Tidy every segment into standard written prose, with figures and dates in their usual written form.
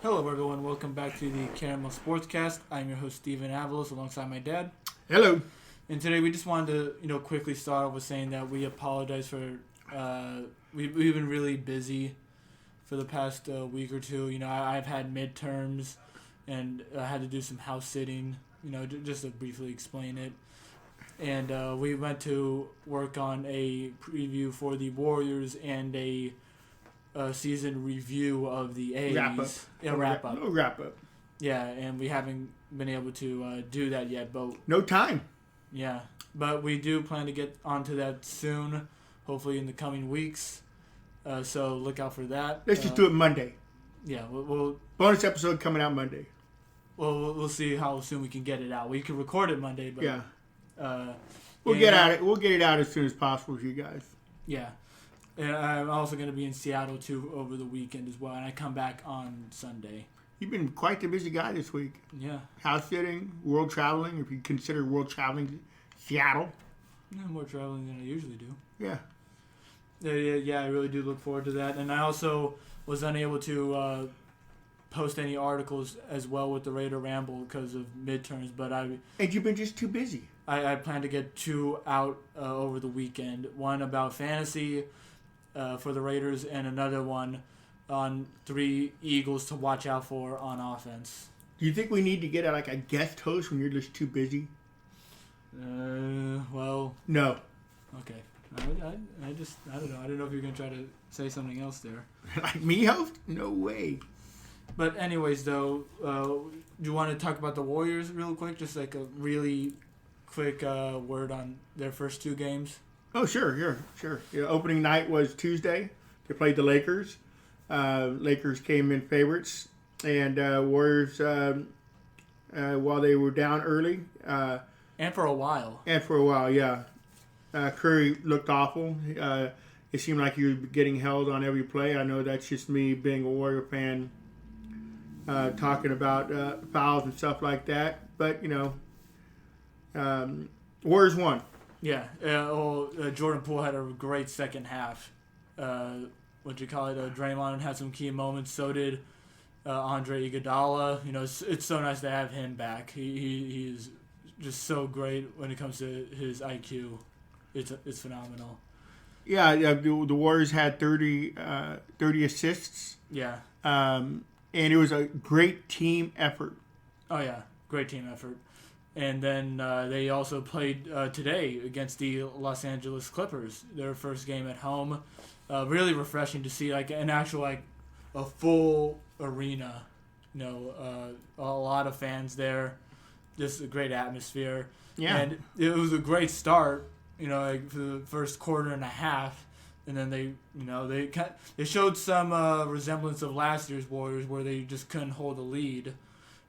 Hello, everyone. Welcome back to the Caramel Sportscast. I'm your host, Steven Avalos, alongside my dad. Hello. And today we just wanted to, quickly start off with saying that we apologize for, we've been really busy for the past week or two. I've had midterms and I had to do some house sitting, just to briefly explain it. And we went to work on a preview for the Warriors and a season review of the A's. Wrap up. Yeah, wrap up. Wrap up. Yeah, and we haven't been able to do that yet, but No time. yeah, but we do plan to get onto that soon, hopefully in the coming weeks. So look out for that. Let's just do it Monday. Yeah, we'll Bonus episode coming out Monday. we'll see how soon we can get it out. We can record it Monday, but Yeah. We'll get it out as soon as possible for you guys. Yeah. And I'm also going to be in Seattle, too, over the weekend as well. And I come back on Sunday. You've been quite the busy guy this week. Yeah. House sitting, world traveling, if you consider world traveling Seattle. Yeah, more traveling than I usually do. Yeah. Yeah, I really do look forward to that. And I also was unable to post any articles as well with the Raider Ramble because of midterms. But And you've been just too busy. I plan to get two out over the weekend. One about fantasy for the Raiders, and another one on 3 Eagles to watch out for on offense. Do you think we need to get a guest host when you're just too busy? Well... No. Okay. I don't know. I don't know if you're going to try to say something else there. Like me host? No way. But anyways, though, do you want to talk about the Warriors real quick? Just like a really quick word on their first 2 games. Oh, sure. Yeah, opening night was Tuesday. They played the Lakers. Lakers came in favorites. And Warriors, while they were down early. And for a while. Yeah. Curry looked awful. It seemed like he was getting held on every play. I know that's just me being a Warrior fan talking about fouls and stuff like that. But, Warriors won. Yeah. Jordan Poole had a great second half. Draymond had some key moments. So did Andre Iguodala. It's so nice to have him back. He's just so great when it comes to his IQ. It's phenomenal. Yeah, the Warriors had 30 assists. Yeah. And it was a great team effort. Oh, yeah. Great team effort. And then they also played today against the Los Angeles Clippers, their first game at home. Really refreshing to see an actual a full arena. A lot of fans there. Just a great atmosphere. Yeah. And it was a great start. For the first quarter and a half, and then they showed some resemblance of last year's Warriors where they just couldn't hold a lead.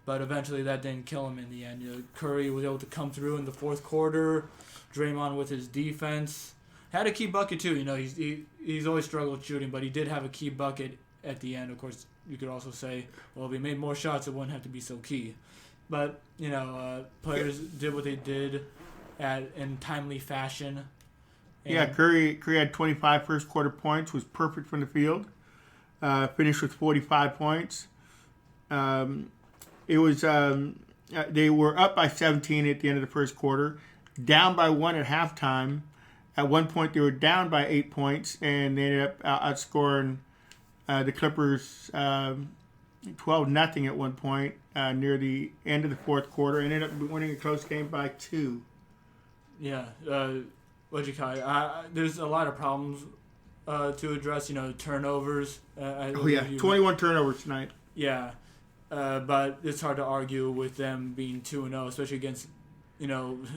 But eventually that didn't kill him in the end. Curry was able to come through in the fourth quarter. Draymond with his defense. Had a key bucket too. He's always struggled shooting, but he did have a key bucket at the end. Of course, you could also say, well, if he made more shots, it wouldn't have to be so key. But, players did what they did in timely fashion. And Curry had 25 first quarter points, was perfect from the field. Finished with 45 points. It was they were up by 17 at the end of the first quarter, down by 1 at halftime. At one point, they were down by 8 points, and they ended up outscoring the Clippers 12-0 at one point near the end of the fourth quarter. Ended up winning a close game by 2. Yeah, there's a lot of problems to address. Turnovers. 21 turnovers tonight. Yeah, but it's hard to argue with them being 2-0, especially against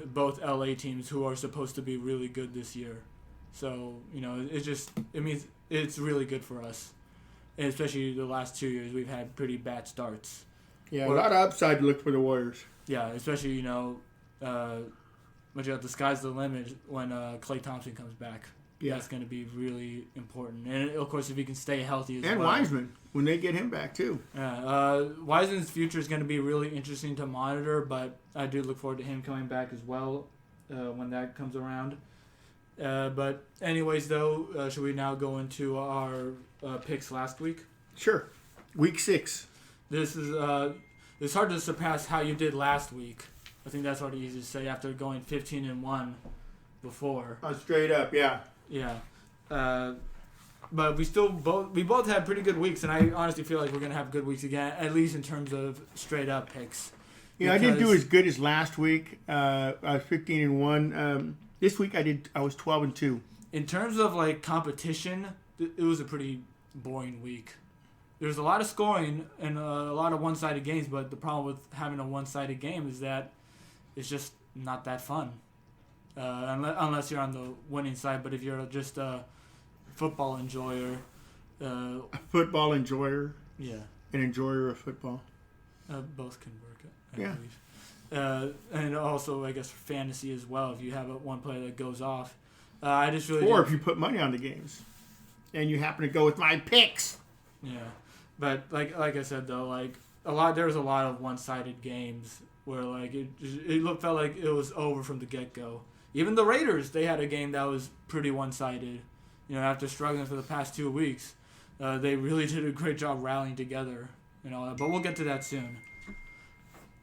both LA teams who are supposed to be really good this year. So it means it's really good for us, and especially the last 2 years we've had pretty bad starts. Yeah, a lot of upside to look for the Warriors. Yeah, especially but the sky's the limit when Klay Thompson comes back. Yeah. That's going to be really important. And, of course, if he can stay healthy as well. And Wiseman, when they get him back, too. Wiseman's future is going to be really interesting to monitor, but I do look forward to him coming back as well when that comes around. But anyways, should we now go into our picks last week? Sure. Week 6. this is it's hard to surpass how you did last week. I think that's already easy to say after going 15-1 before. Straight up, yeah. Yeah. But we both had pretty good weeks, and I honestly feel like we're gonna have good weeks again, at least in terms of straight up picks. Yeah, I didn't do as good as last week. I was 15-1. This week I was 12-2. In terms of like competition, it was a pretty boring week. There's a lot of scoring and a lot of one-sided games, but the problem with having a one-sided game is that it's just not that fun, unless you're on the winning side. But if you're just a football enjoyer, a football enjoyer, yeah, an enjoyer of football, both can work, I believe. And also, I guess, for fantasy as well. If you have one player that goes off, I just really. Or if you put money on the games, and you happen to go with my picks. Yeah, but like I said though, like there was a lot of one-sided games where like it felt like it was over from the get-go. Even the Raiders, they had a game that was pretty one-sided. After struggling for the past 2 weeks, they really did a great job rallying together and all that. But we'll get to that soon.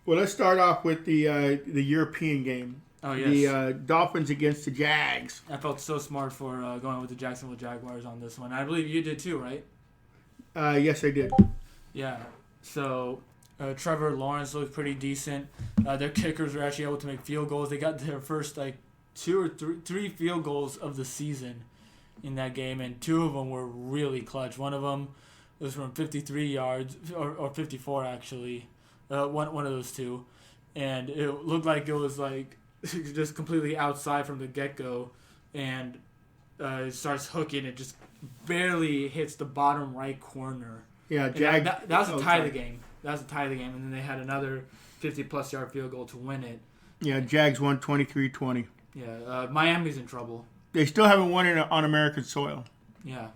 Well, let's start off with the European game. Oh, yes. The Dolphins against the Jags. I felt so smart for going with the Jacksonville Jaguars on this one. I believe you did too, right? Yes, I did. Yeah. So Trevor Lawrence looked pretty decent. Their kickers were actually able to make field goals. They got their first 2 or 3 field goals of the season in that game, and 2 of them were really clutch. One of them was from 53 yards, or 54 actually. One of those 2, and it looked like it was just completely outside from the get-go, and it starts hooking. It just barely hits the bottom right corner. Yeah, that was a tie of the game. That was a tie of the game, and then they had another 50-plus yard field goal to win it. Yeah, Jags won 23-20. Yeah, Miami's in trouble. They still haven't won it on American soil. Yeah.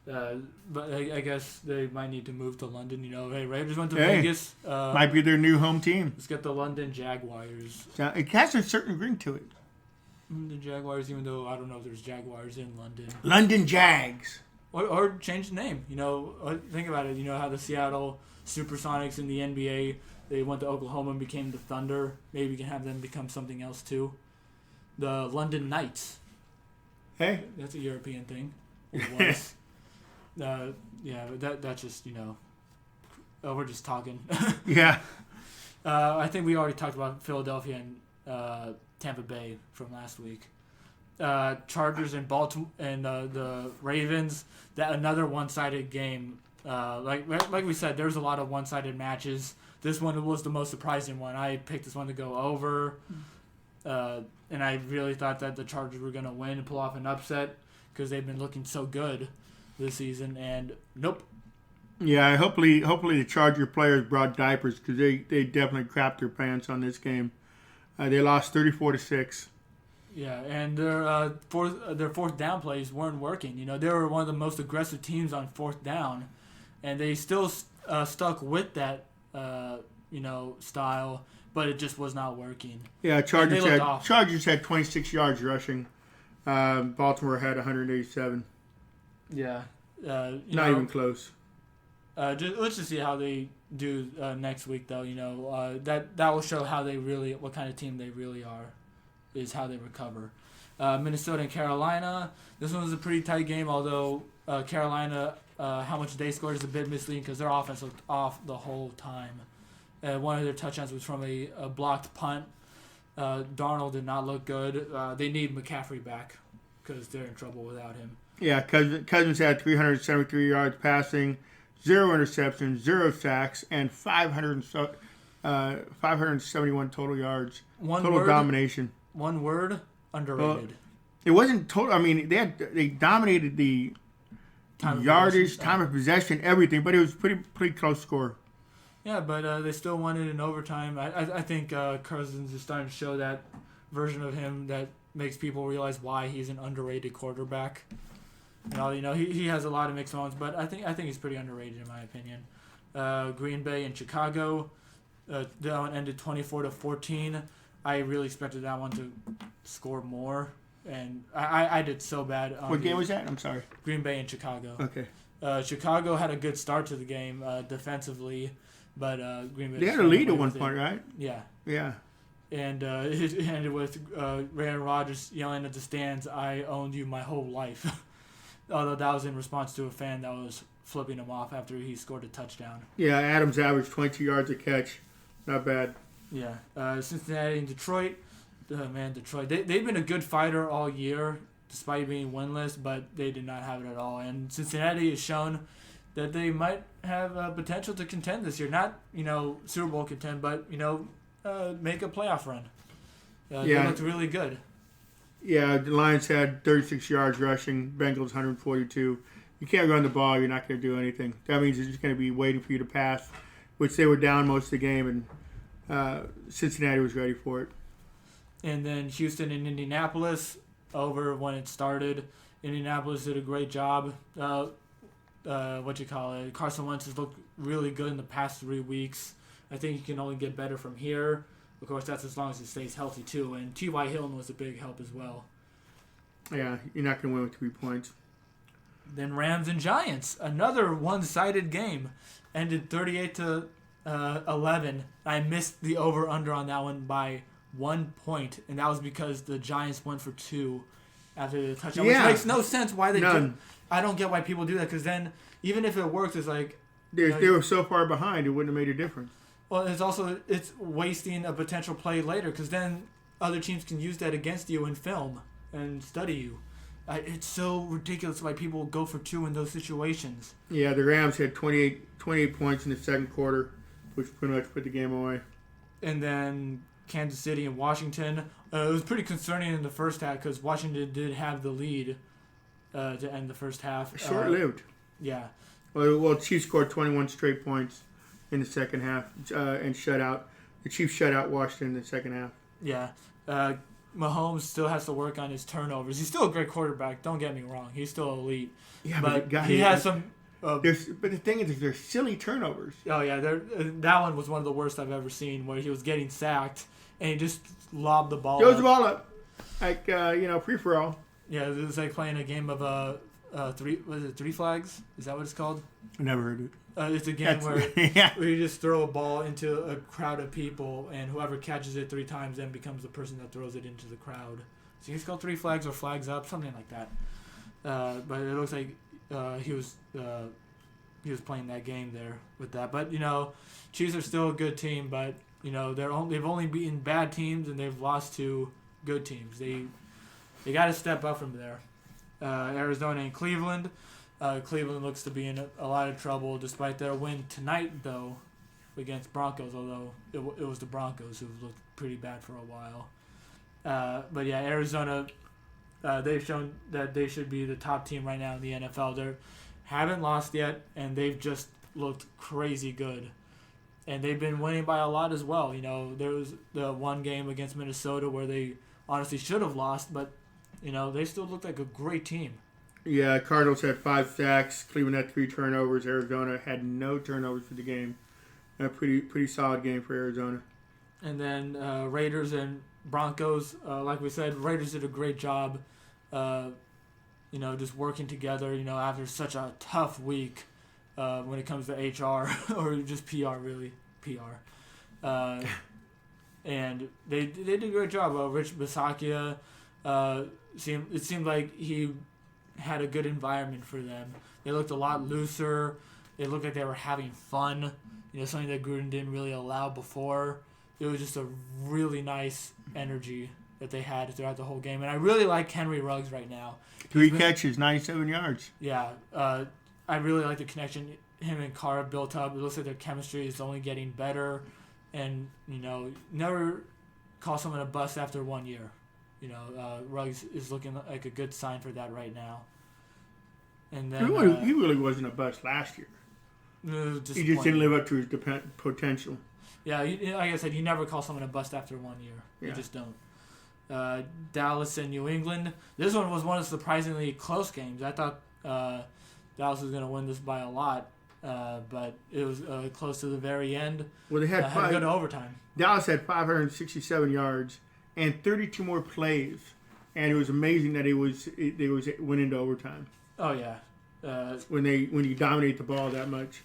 But I guess they might need to move to London. Hey, Raiders went to Vegas. Might be their new home team. Let's get the London Jaguars. It has a certain ring to it. The Jaguars, even though I don't know if there's Jaguars in London. London Jags. Or change the name. Think about it. How the Seattle Supersonics in the NBA, they went to Oklahoma and became the Thunder. Maybe we can have them become something else too. The London Knights. Hey. That's a European thing. It was. But that's just, we're just talking. Yeah. I think we already talked about Philadelphia and Tampa Bay from last week. Chargers and Baltimore and the Ravens. That another one-sided game. Like we said, there's a lot of one-sided matches. This one was the most surprising one. I picked this one to go over, and I really thought that the Chargers were going to win and pull off an upset because they've been looking so good this season, and nope. Yeah, hopefully the Charger players brought diapers because they definitely crapped their pants on this game. They lost 34-6. Yeah, and their fourth down plays weren't working. They were one of the most aggressive teams on fourth down, and they still stuck with that style, but it just was not working. Yeah, Chargers had 26 yards rushing. Baltimore had 187. Yeah. Not even close. Let's just see how they do next week, though. That will show what kind of team they really are, is how they recover. Minnesota and Carolina. This one was a pretty tight game, although Carolina, how much they scored is a bit misleading because their offense looked off the whole time. One of their touchdowns was from a blocked punt. Darnold did not look good. They need McCaffrey back because they're in trouble without him. Yeah, Cousins had 373 yards passing, 0 interceptions, 0 sacks, and 571 total yards. Domination. One word, underrated. It wasn't total. I mean, they dominated the yardage, time of possession, everything, but it was pretty close score. Yeah, but they still won it in overtime. I think Cousins is starting to show that version of him that makes people realize why he's an underrated quarterback. He has a lot of mixed moments, but I think he's pretty underrated in my opinion. Green Bay and Chicago, that one ended 24-14. I really expected that one to score more, and I did so bad. What game was that? I'm sorry. Green Bay and Chicago. Okay. Chicago had a good start to the game defensively, but Green Bay. They had a lead at one point, right? Yeah. Yeah. And it ended with Aaron Rodgers yelling at the stands, "I owned you my whole life." Although that was in response to a fan that was flipping him off after he scored a touchdown. Yeah, Adams averaged 22 yards a catch. Not bad. Yeah. Cincinnati and Detroit. Detroit. They've been a good fighter all year, despite being winless, but they did not have it at all. And Cincinnati has shown that they might have potential to contend this year. Not, Super Bowl contend, but, make a playoff run. They looked really good. Yeah, the Lions had 36 yards rushing, Bengals 142. You can't run the ball, you're not going to do anything. That means it's just going to be waiting for you to pass, which they were down most of the game, and Cincinnati was ready for it. And then Houston and Indianapolis over when it started. Indianapolis did a great job. Carson Wentz has looked really good in the past 3 weeks. I think he can only get better from here. Of course, that's as long as he stays healthy, too. And T.Y. Hilton was a big help as well. Yeah, you're not going to win with 3 points. Then Rams and Giants, another one-sided game. Ended 38-11. I missed the over-under on that one by 1 point, and that was because the Giants went for 2 after the touchdown, which makes no sense why they do. I don't get why people do that, because then even if it works, it's like... They were so far behind, it wouldn't have made a difference. Well, it's wasting a potential play later, because then other teams can use that against you in film and study you. It's so ridiculous why people go for 2 in those situations. Yeah, the Rams had 28 points in the second quarter, which pretty much put the game away. And then Kansas City and Washington. It was pretty concerning in the first half because Washington did have the lead to end the first half. Short-lived. Yeah. Well, Chiefs scored 21 straight points in the second half and shut out. The Chiefs shut out Washington in the second half. Yeah. Mahomes still has to work on his turnovers. He's still a great quarterback. Don't get me wrong. He's still elite. Yeah, but he has some... but the thing is, they're silly turnovers. Oh, yeah. That one was one of the worst I've ever seen, where he was getting sacked, and he just lobbed the ball Goes the ball up. Like, free-for-all. Yeah, it was like playing a game of 3 flags? Is that what it's called? I never heard it. It's a game where you just throw a ball into a crowd of people, and whoever catches it 3 times then becomes the person that throws it into the crowd. So it's called 3 flags or flags up, something like that. But it looks like he was playing that game there with that. But Chiefs are still a good team, but they've only beaten bad teams and they've lost to good teams. They got to step up from there. Arizona and Cleveland. Cleveland looks to be in a lot of trouble despite their win tonight, though, against Broncos, although it was the Broncos who've looked pretty bad for a while. But yeah, Arizona, they've shown that they should be the top team right now in the NFL. They haven't lost yet, and they've just looked crazy good. And they've been winning by a lot as well. There was the one game against Minnesota where they honestly should have lost, but they still look like a great team. Yeah, Cardinals had 5 sacks. Cleveland had 3 turnovers. Arizona had no turnovers for the game. A pretty solid game for Arizona. And then Raiders and Broncos, like we said, Raiders did a great job, just working together, after such a tough week when it comes to HR or just PR, really, PR. And they did a great job. Rich Bisaccia, it seemed like he had a good environment for them. They looked a lot looser. They looked like they were having fun. Something that Gruden didn't really allow before. It was just a really nice energy that they had throughout the whole game. And I really like Henry Ruggs right now. 3 catches, 97 yards. Yeah. I really like the connection him and Carr built up. It looks like their chemistry is only getting better. And, never call someone a bust after 1 year. Ruggs is looking like a good sign for that right now. And then he really wasn't a bust last year. He just didn't live up to his potential. Yeah, like I said, you never call someone a bust after 1 year. You just don't. Dallas and New England. This one was one of the surprisingly close games. I thought Dallas was going to win this by a lot, but it was close to the very end. Well, they had to go to overtime. Dallas had 567 yards and 32 more plays, and it was amazing that they went into overtime. Oh yeah, when you dominate the ball that much.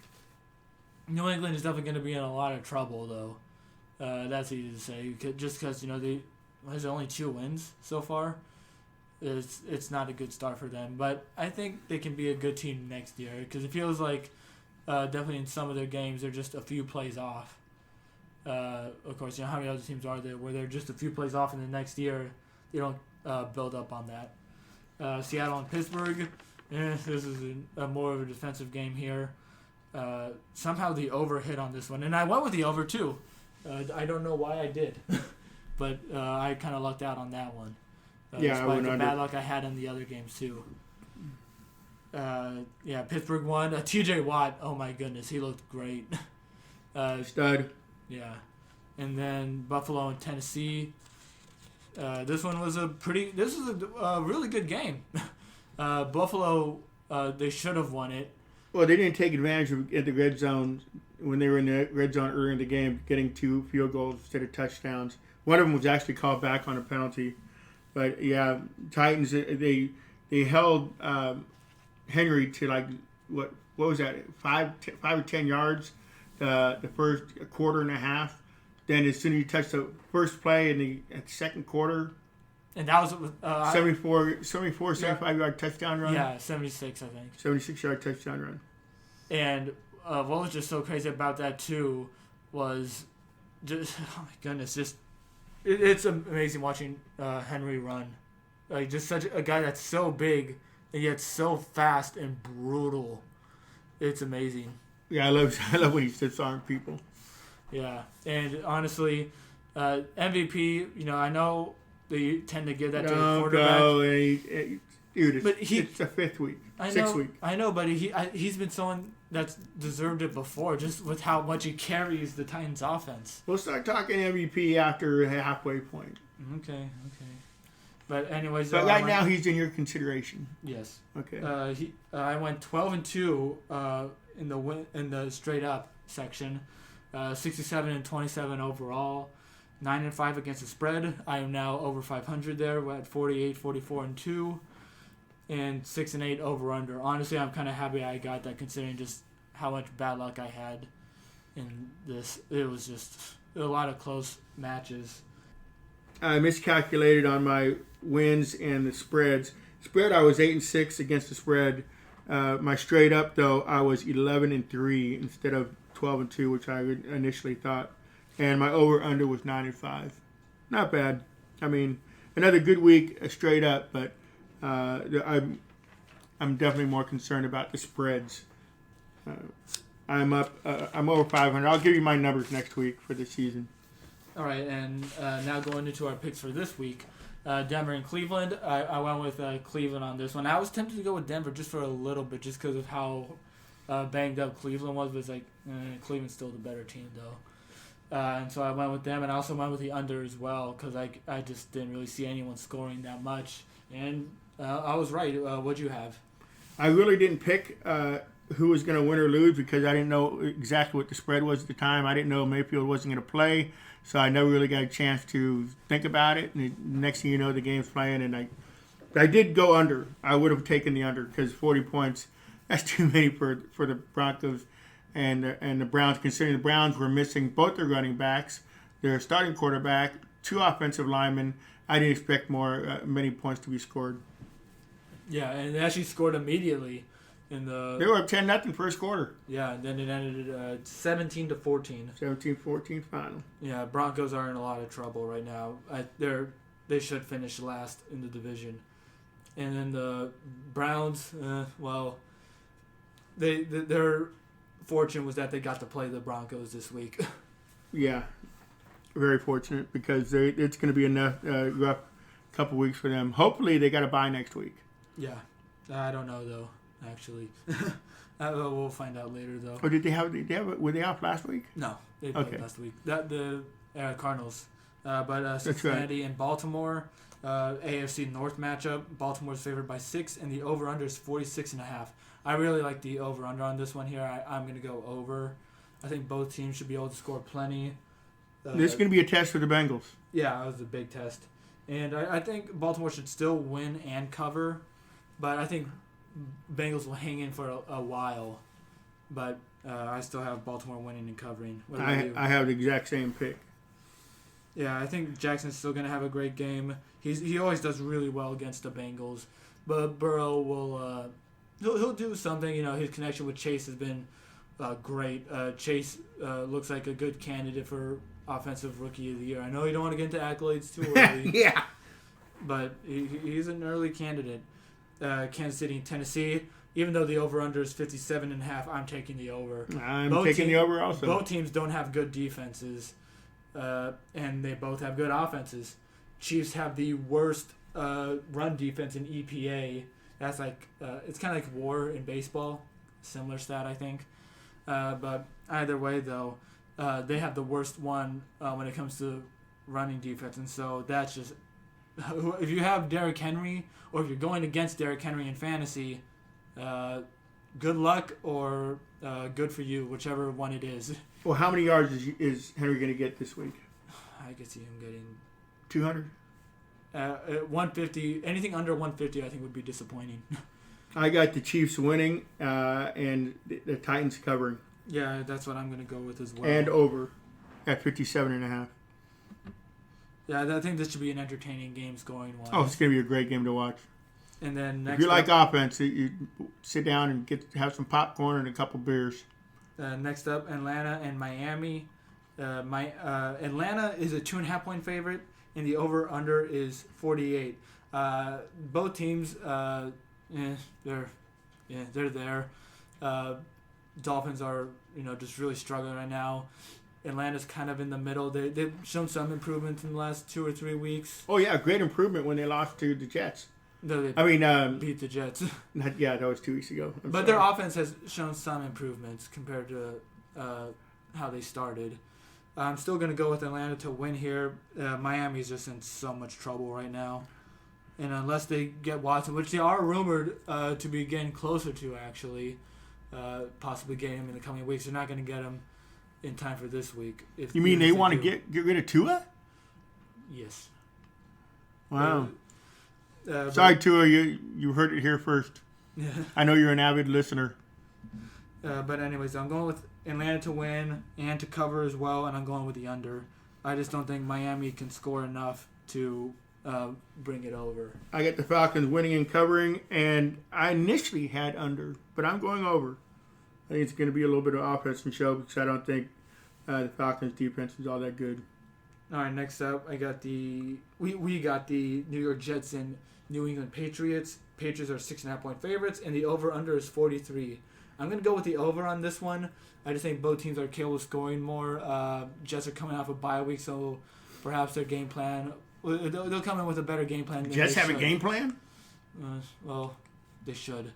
New England is definitely going to be in a lot of trouble, though. That's easy to say. Just because, there's only 2 wins so far. It's not a good start for them. But I think they can be a good team next year because it feels like definitely in some of their games they're just a few plays off. Of course, how many other teams are there where they're just a few plays off and the next year they don't build up on that. Seattle and Pittsburgh, this is more of a defensive game here. Somehow the over hit on this one, and I went with the over too. I don't know why I did, but I kind of lucked out on that one. Despite the bad luck I had in the other games too. Pittsburgh won. T.J. Watt, oh my goodness, he looked great. Stud. Yeah, and then Buffalo and Tennessee. This was a really good game. Buffalo, they should have won it. Well, they didn't take advantage of at the red zone when they were in the red zone early in the game, getting 2 field goals instead of touchdowns. One of them was actually called back on a penalty. But yeah, Titans they held Henry to what was that 5 or 10 yards the first quarter and a half. Then as soon as you touch the first play in the second quarter, and that was 75 yard touchdown run. Yeah, 76 I think. 76-yard touchdown run. And what was just so crazy about that too was just oh my goodness, it's amazing watching Henry run. Like just such a guy that's so big and yet so fast and brutal. It's amazing. Yeah, I love when he stiff arm people. Yeah, and honestly, MVP. I know they tend to give that to the quarterback. Dude, it's the 5th week, 6th week. I know, but he's been someone that's deserved it before, just with how much he carries the Titans' offense. We'll start talking MVP after a halfway point. Okay. But anyways, but right now he's in your consideration. Yes. Okay. I went 12-2 in the straight up section, 67-27 overall, 9-5 against the spread. I am now over 500 there. We're at 48, 44-2. And 6-8 over under. Honestly, I'm kind of happy I got that considering just how much bad luck I had in this. It was just a lot of close matches. I miscalculated on my wins and the spreads. Spread, I was 8-6 against the spread. My straight up though, I was 11-3 instead of 12-2, which I initially thought. And my over under was 9-5. Not bad. I mean, another good week straight up, but. I'm definitely more concerned about the spreads. I'm up. I'm over 500. I'll give you my numbers next week for the season. All right, and now going into our picks for this week, Denver and Cleveland. I went with Cleveland on this one. I was tempted to go with Denver just for a little bit, just because of how banged up Cleveland was. But it's like Cleveland's still the better team though. And so I went with them, and I also went with the under as well because I just didn't really see anyone scoring that much. And I was right. What'd you have? I really didn't pick who was going to win or lose because I didn't know exactly what the spread was at the time. I didn't know Mayfield wasn't going to play, so I never really got a chance to think about it. And the next thing you know, the game's playing, and I did go under. I would have taken the under because 40 points, that's too many for the Broncos and the Browns, considering the Browns were missing both their running backs, their starting quarterback, 2 offensive linemen. I didn't expect many points to be scored. Yeah, and they actually scored immediately in the. They were up 10-0 first quarter. Yeah, and then it ended 17-14. 17-14 final. Yeah, Broncos are in a lot of trouble right now. They should finish last in the division, and then the Browns. Their fortune was that they got to play the Broncos this week. Yeah, very fortunate because it's going to be a rough couple weeks for them. Hopefully, they got a bye next week. Yeah, I don't know though. Actually, we'll find out later though. Or were they off last week? No, they played last week. The Cardinals, but Cincinnati and Baltimore, AFC North matchup. Baltimore's favored by 6, and the over under is 46.5. I really like the over under on this one here. I'm gonna go over. I think both teams should be able to score plenty. This is going to be a test for the Bengals. Yeah, it was a big test. And I think Baltimore should still win and cover. But I think Bengals will hang in for a while, but I still have Baltimore winning and covering. What about you? I have the exact same pick. Yeah, I think Jackson's still going to have a great game. He always does really well against the Bengals, but Burrow will he'll do something. His connection with Chase has been great. Chase looks like a good candidate for Offensive Rookie of the Year. I know you don't want to get into accolades too early. Yeah. But he's an early candidate. Kansas City and Tennessee. Even though the over-under is 57.5, I'm taking the over. I'm taking the over also. Both teams don't have good defenses, and they both have good offenses. Chiefs have the worst run defense in EPA. That's it's kind of like WAR in baseball. Similar stat, I think. But either way, though, they have the worst one when it comes to running defense. And so that's just... If you have Derrick Henry, or if you're going against Derrick Henry in fantasy, good luck or good for you, whichever one it is. Well, how many yards is Henry going to get this week? I could see him getting 200. 150. Anything under 150, I think, would be disappointing. I got the Chiefs winning and the Titans covering. Yeah, that's what I'm going to go with as well. And over at 57.5. Yeah, I think this should be an entertaining game scoring one. Oh, it's going to be a great game to watch. And then next if you like offense, you sit down and have some popcorn and a couple beers. Next up, Atlanta and Miami. Atlanta is a 2.5-point favorite, and the over/under is 48. Both teams, they're there. Dolphins are just really struggling right now. Atlanta's kind of in the middle. They've shown some improvement in the last 2 or 3 weeks. Oh yeah, great improvement when they lost to the Jets. No, they beat the Jets. Yeah, that was 2 weeks ago. But their offense has shown some improvements compared to how they started. I'm still going to go with Atlanta to win here. Miami's just in so much trouble right now. And unless they get Watson, which they are rumored to be getting closer to, actually, possibly getting him in the coming weeks, they're not going to get him in time for this week. You mean they want to get rid of Tua? Yes. Wow. Sorry, Tua, you heard it here first. I know you're an avid listener. But anyways, I'm going with Atlanta to win and to cover as well, and I'm going with the under. I just don't think Miami can score enough to bring it over. I got the Falcons winning and covering, and I initially had under, but I'm going over. I think it's going to be a little bit of offense and show because I don't think the Falcons' defense is all that good. All right, next up, we got the New York Jets and New England Patriots. Patriots are 6.5-point favorites, and the over/under is 43. I'm going to go with the over on this one. I just think both teams are capable of scoring more. Jets are coming off a bye week, so perhaps their game plan... They'll come in with a better game plan. Jets have a game plan? Well, they should.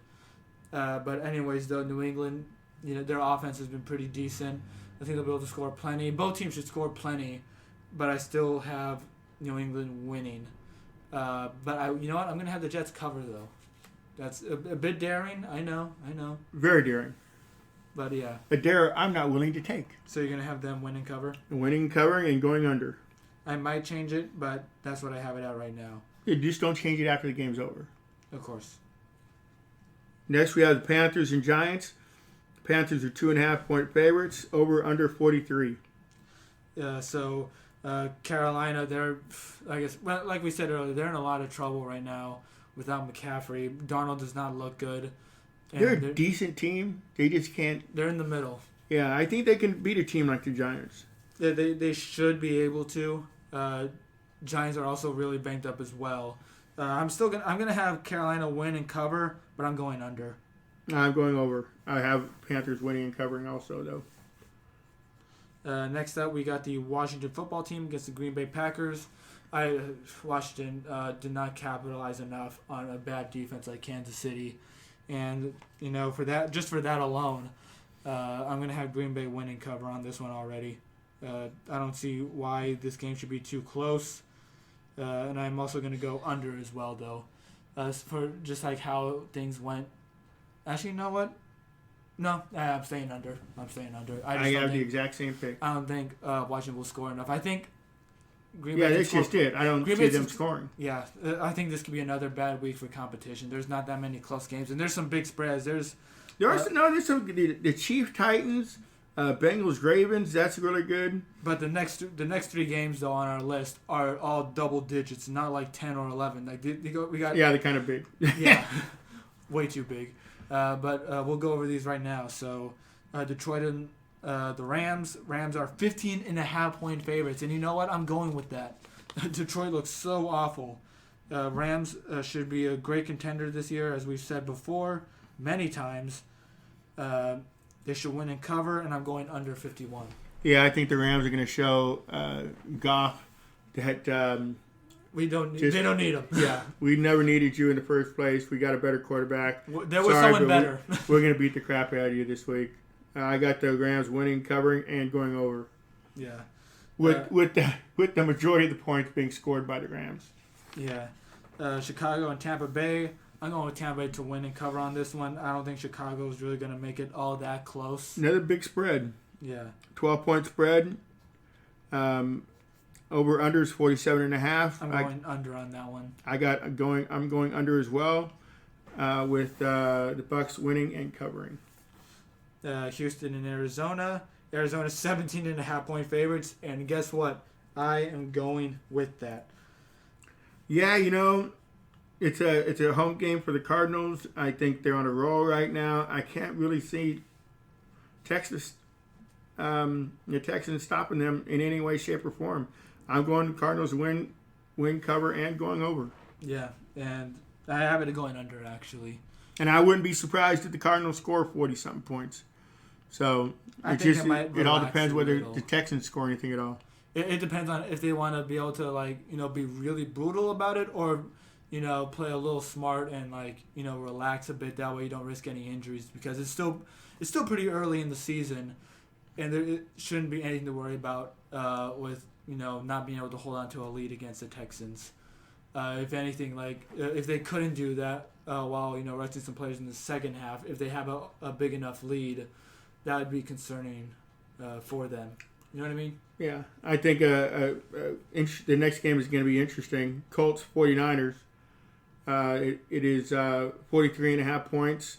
But anyways, though, New England, their offense has been pretty decent. I think they'll be able to score plenty. Both teams should score plenty, but I still have New England winning. But you know what? I'm going to have the Jets cover, though. That's a bit daring. I know. Very daring. But, yeah. A dare I'm not willing to take. So you're going to have them win and cover? Winning, covering, and going under. I might change it, but that's what I have it at right now. You just don't change it after the game's over. Of course. Next, we have the Panthers and Giants. The Panthers are 2.5-point favorites. Over under 43. So Carolina, they're, I guess, well, like we said earlier, they're in a lot of trouble right now without McCaffrey. Darnold does not look good. They're a decent team. They just can't. They're in the middle. Yeah, I think they can beat a team like the Giants. Yeah, they should be able to. Giants are also really banked up as well. I'm gonna have Carolina win and cover, but I'm going under. I'm going over. I have Panthers winning and covering also, though. Next up, we got the Washington football team against the Green Bay Packers. Washington did not capitalize enough on a bad defense like Kansas City, and for that alone, I'm gonna have Green Bay win and cover on this one already. I don't see why this game should be too close. And I'm also going to go under as well, though. For just like how things went. Actually, you know what? No, I'm staying under. I have the exact same pick. I don't think Washington will score enough. I think Green Yeah, Bay that's just it. I don't Green see Bay's them just- scoring. Yeah, I think this could be another bad week for competition. There's not that many close games, and there's some big spreads. There's There's some the Chiefs Titans, Bengals Ravens. That's really good. But the next 3 games though on our list are all double digits, not like 10 or 11. Like we got Yeah, they're kind of big. yeah, way too big. But we'll go over these right now. So Detroit and the Rams. Rams are 15.5-point favorites, and you know what? I'm going with that. Detroit looks so awful. Rams should be a great contender this year, as we've said before many times. They should win and cover, and I'm going under 51. Yeah, I think the Rams are going to show Goff that They don't need him. yeah, we never needed you in the first place. We got a better quarterback. There was someone better. We're going to beat the crap out of you this week. I got the Rams winning, covering, and going over. Yeah. With the majority of the points being scored by the Rams. Yeah. Chicago and Tampa Bay. I'm going with Tampa Bay to win and cover on this one. I don't think Chicago is really going to make it all that close. Another big spread. Yeah. 12-point spread. Over under is 47.5. I'm going under on that one. I'm going under as well, with the Bucs winning and covering. Houston and Arizona. Arizona's 17.5-point favorites, and guess what? I am going with that. Yeah, it's a home game for the Cardinals. I think they're on a roll right now. I can't really see the Texans stopping them in any way, shape, or form. I'm going Cardinals win, cover, and going over. Yeah, and I have it going under, actually. And I wouldn't be surprised if the Cardinals score 40-something points. So it all depends whether the Texans score anything at all. It depends on if they want to be able to be really brutal about it, or play a little smart and relax a bit. That way you don't risk any injuries, because it's still pretty early in the season, and there shouldn't be anything to worry about with not being able to hold on to a lead against the Texans. If anything, if they couldn't do that while resting some players in the second half, if they have a big enough lead, that would be concerning for them. You know what I mean? Yeah, I think the next game is going to be interesting. Colts 49ers. It is 43.5 points,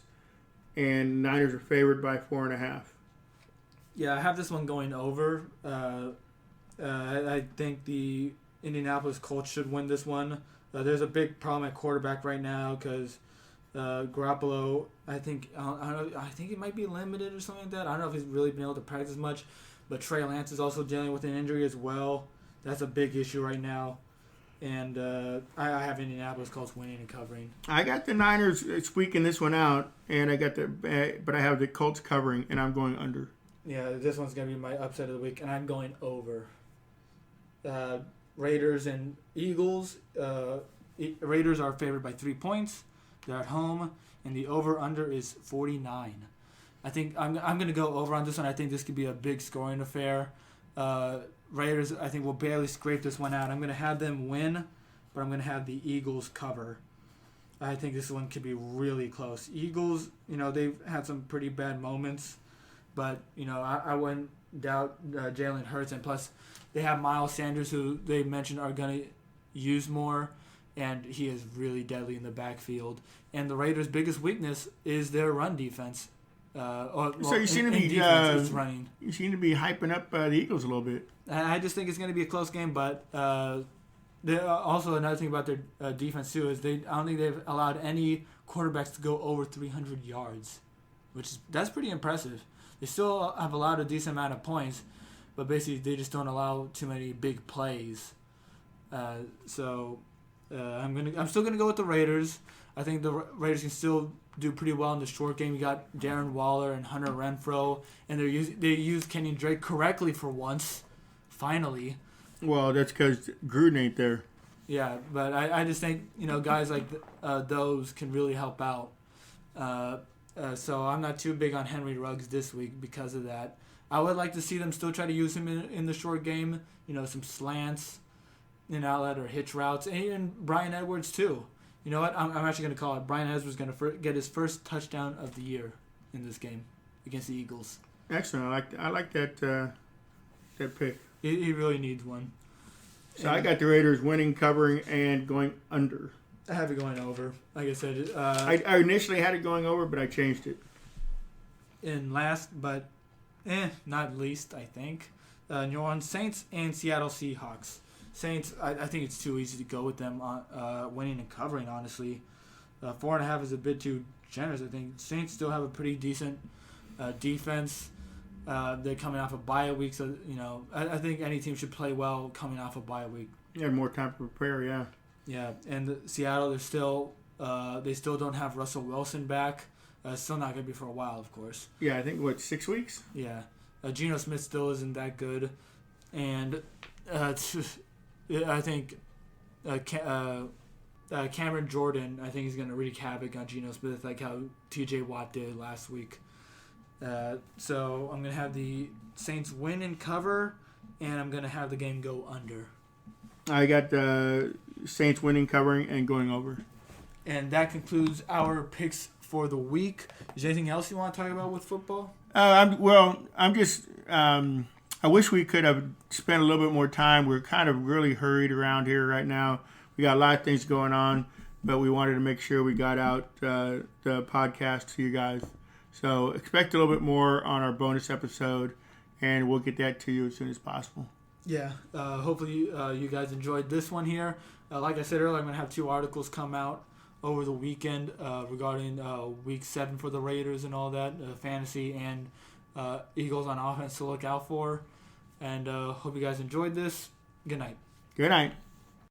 and Niners are favored by 4.5. Yeah, I have this one going over. I think the Indianapolis Colts should win this one. There's a big problem at quarterback right now because Garoppolo, I think he might be limited or something like that. I don't know if he's really been able to practice much, but Trey Lance is also dealing with an injury as well. That's a big issue right now. And I have Indianapolis Colts winning and covering. I got the Niners squeaking this one out, and but I have the Colts covering, and I'm going under. Yeah, this one's gonna be my upset of the week, and I'm going over. Raiders and Eagles. Raiders are favored by 3 points. They're at home, and the over/under is 49. I think I'm gonna go over on this one. I think this could be a big scoring affair. Raiders, I think, will barely scrape this one out. I'm going to have them win, but I'm going to have the Eagles cover. I think this one could be really close. Eagles, they've had some pretty bad moments, but, I wouldn't doubt Jalen Hurts. And plus, they have Miles Sanders, who they mentioned are going to use more, and he is really deadly in the backfield. And the Raiders' biggest weakness is their run defense. So you seem to be running. You seem to be hyping up the Eagles a little bit. I just think it's going to be a close game, but also another thing about their defense too is I don't think they've allowed any quarterbacks to go over 300 yards, that's pretty impressive. They still have allowed a decent amount of points, but basically they just don't allow too many big plays. I'm still gonna go with the Raiders. I think the Raiders can still do pretty well in the short game. You got Darren Waller and Hunter Renfrow, and they used Kenyon Drake correctly for once, finally. Well, that's because Gruden ain't there. Yeah, but I just think guys like those can really help out. So I'm not too big on Henry Ruggs this week because of that. I would like to see them still try to use him in the short game. Some slants, outlet or hitch routes, and even Bryan Edwards too. You know what? I'm actually going to call it. Bryan Edwards is going to get his first touchdown of the year in this game against the Eagles. Excellent. I like that pick. He really needs one. So I got the Raiders winning, covering, and going under. I have it going over. Like I said, I initially had it going over, but I changed it. In last, but not least, I think. New Orleans Saints and Seattle Seahawks. Saints, I think it's too easy to go with them on winning and covering, honestly. 4.5 is a bit too generous, I think. Saints still have a pretty decent defense. They're coming off a bye week, so, I think any team should play well coming off a bye week. Yeah, more time to prepare, yeah. Yeah, and Seattle, they still don't have Russell Wilson back. Still not going to be for a while, of course. Yeah, I think, 6 weeks? Yeah. Geno Smith still isn't that good. And I think Cameron Jordan, I think he's going to wreak havoc on Geno Smith like how T.J. Watt did last week. So I'm going to have the Saints win and cover, and I'm going to have the game go under. I got the Saints winning, covering, and going over. And that concludes our picks for the week. Is there anything else you want to talk about with football? I wish we could have spent a little bit more time. We're kind of really hurried around here right now. We got a lot of things going on, but we wanted to make sure we got out the podcast to you guys. So expect a little bit more on our bonus episode, and we'll get that to you as soon as possible. Yeah, hopefully you guys enjoyed this one here. Like I said earlier, I'm going to have 2 articles come out over the weekend regarding Week 7 for the Raiders and all that, fantasy and Eagles on offense to look out for. And hope you guys enjoyed this. Good night. Good night.